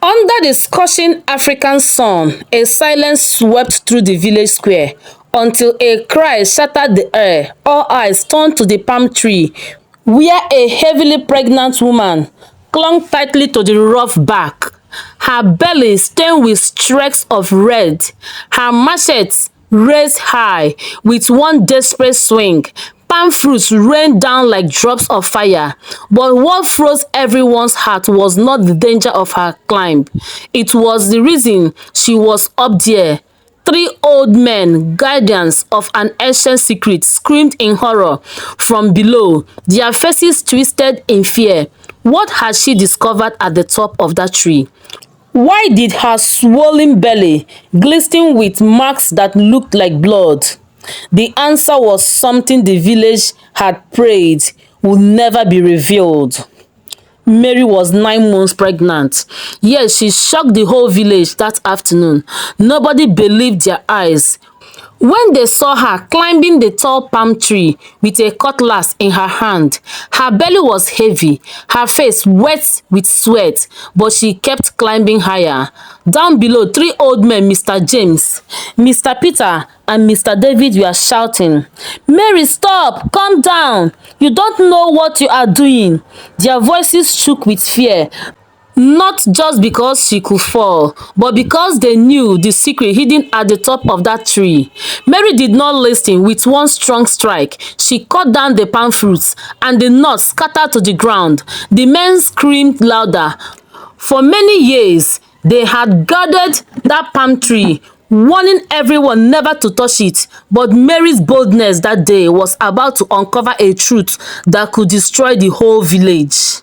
Under the scorching African sun, a silence swept through the village square until a cry shattered the air. All eyes turned to the palm tree, where a heavily pregnant woman clung tightly to the rough bark, her belly stained with streaks of red, her machete raised high. With one desperate swing, palm fruits rained down like drops of fire. But what froze everyone's heart was not the danger of her climb. It was the reason she was up there. Three old men, guardians of an ancient secret, screamed in horror from below, their faces twisted in fear. What had she discovered at the top of that tree? Why did her swollen belly glisten with marks that looked like blood? The answer was something the village had prayed would never be revealed. Mary was 9 months pregnant. Yes, she shocked the whole village that afternoon. Nobody believed their eyes when they saw her climbing the tall palm tree with a cutlass in her hand. Her belly was heavy, her face wet with sweat, but she kept climbing higher. Down below, three old men, Mr. James, Mr. Peter, and Mr. David, were shouting, "Mary, stop! Calm down! You don't know what you are doing." Their voices shook with fear. Not just because she could fall, but because they knew the secret hidden at the top of that tree. Mary did not listen. With one strong strike, she cut down the palm fruits, and the nuts scattered to the ground. The men screamed louder. For many years, they had guarded that palm tree, warning everyone never to touch it. But Mary's boldness that day was about to uncover a truth that could destroy the whole village.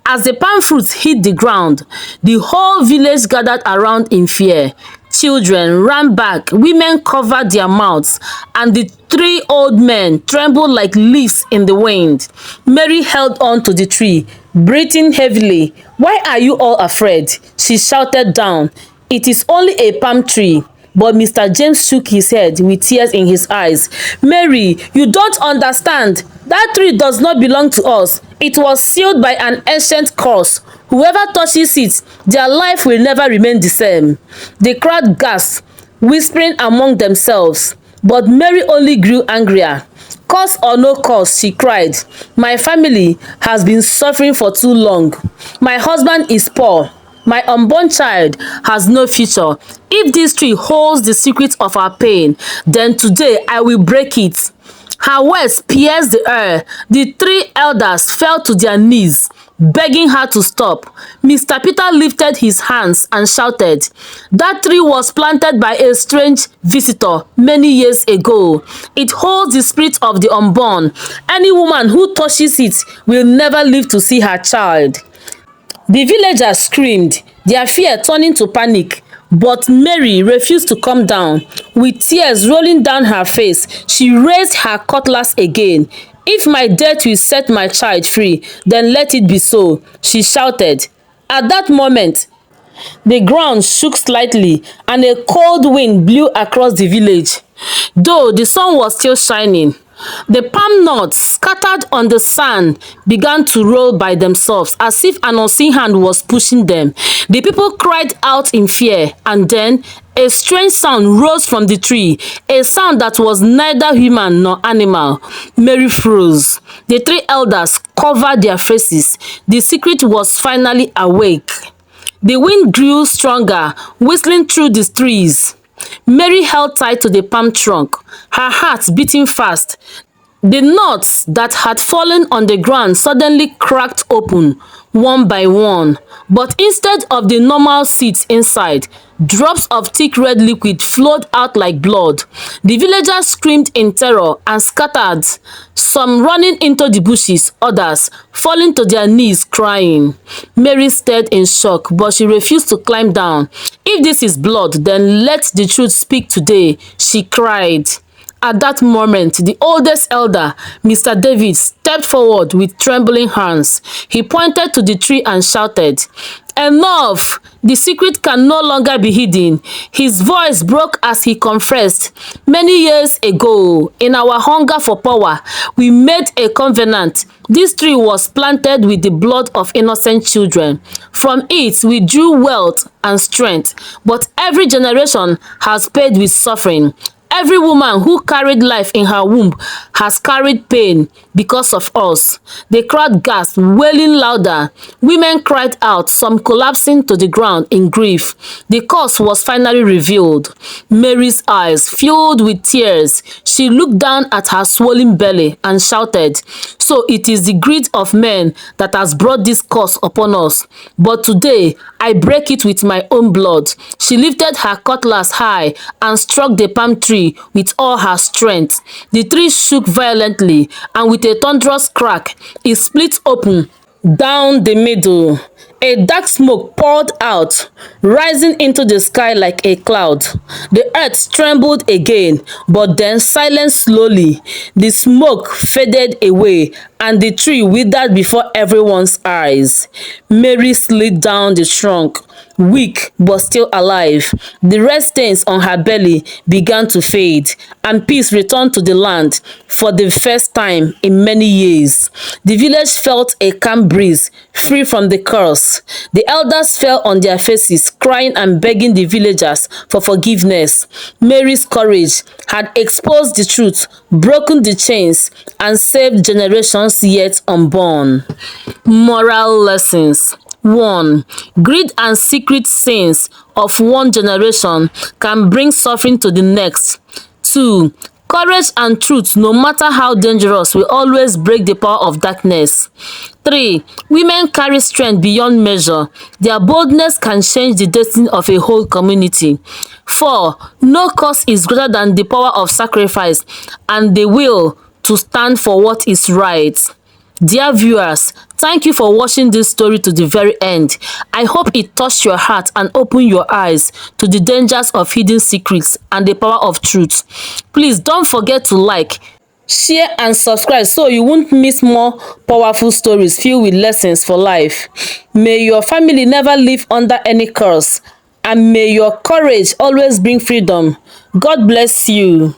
As the palm fruits hit the ground, the whole village gathered around in fear. Children ran back, women covered their mouths, and the three old men trembled like leaves in the wind. Mary held on to the tree, breathing heavily. "Why are you all afraid?" she shouted down. "It is only a palm tree." But Mr. James shook his head with tears in his eyes. "Mary, you don't understand. That tree does not belong to us. It was sealed by an ancient curse. Whoever touches it, their life will never remain the same." The crowd gasped, whispering among themselves. But Mary only grew angrier. "Curse or no curse," she cried, "my family has been suffering for too long. My husband is poor. My unborn child has no future. If this tree holds the secret of our pain, then today I will break it." Her words pierced the air. The three elders fell to their knees, begging her to stop. Mr. Peter lifted his hands and shouted, "That tree was planted by a strange visitor many years ago. It holds the spirit of the unborn. Any woman who touches it will never live to see her child." The villagers screamed, their fear turning to panic. But Mary refused to calm down. With tears rolling down her face, she raised her cutlass again. "If my death will set my child free, then let it be so," she shouted. At that moment, the ground shook slightly and a cold wind blew across the village. Though the sun was still shining, the palm nuts scattered on the sand began to roll by themselves as if an unseen hand was pushing them. The people cried out in fear, and then a strange sound rose from the tree, a sound that was neither human nor animal. Mary froze. The three elders covered their faces. The secret was finally awake. The wind grew stronger, whistling through the trees. Mary held tight to the palm trunk, her heart beating fast. The nuts that had fallen on the ground suddenly cracked open, one by one. But instead of the normal seeds inside, drops of thick red liquid flowed out like blood. The villagers screamed in terror and scattered, some running into the bushes, others falling to their knees crying. Mary stared in shock, but she refused to climb down. "If this is blood, then let the truth speak today," she cried. At that moment, the oldest elder, Mr. David, stepped forward with trembling hands. He pointed to the tree and shouted, "Enough! The secret can no longer be hidden." His voice broke as he confessed, "Many years ago, in our hunger for power, we made a covenant This tree was planted with the blood of innocent children. From it we drew wealth and strength, but every generation has paid with suffering. Every woman who carried life in her womb has carried pain because of us. The crowd gasped, wailing louder. Women cried out, some collapsing to the ground in grief. The cause was finally revealed. Mary's eyes filled with tears. She looked down at her swollen belly and shouted, "So it is the greed of men that has brought this curse upon us. But today I break it with my own blood." She lifted her cutlass high and struck the palm tree with all her strength. The tree shook violently, and with a thunderous crack, it split open down the middle. A dark smoke poured out, rising into the sky like a cloud. The earth trembled again, but then silenced slowly. The smoke faded away, and the tree withered before everyone's eyes. Mary slid down the trunk, weak but still alive. The red stains on her belly began to fade, and peace returned to the land for the first time in many years. The village felt a calm breeze, free from the curse. The elders fell on their faces, crying and begging the villagers for forgiveness. Mary's courage had exposed the truth, broken the chains, and saved generations yet unborn. Moral lessons. 1. Greed and secret sins of one generation can bring suffering to the next. 2. Courage and truth, no matter how dangerous, will always break the power of darkness. 3. Women carry strength beyond measure. Their boldness can change the destiny of a whole community. 4. No cause is greater than the power of sacrifice and the will to stand for what is right. Dear viewers, thank you for watching this story to the very end. I hope it touched your heart and opened your eyes to the dangers of hidden secrets and the power of truth. Please don't forget to like, share and subscribe so you won't miss more powerful stories filled with lessons for life. May your family never live under any curse, and may your courage always bring freedom. God bless you.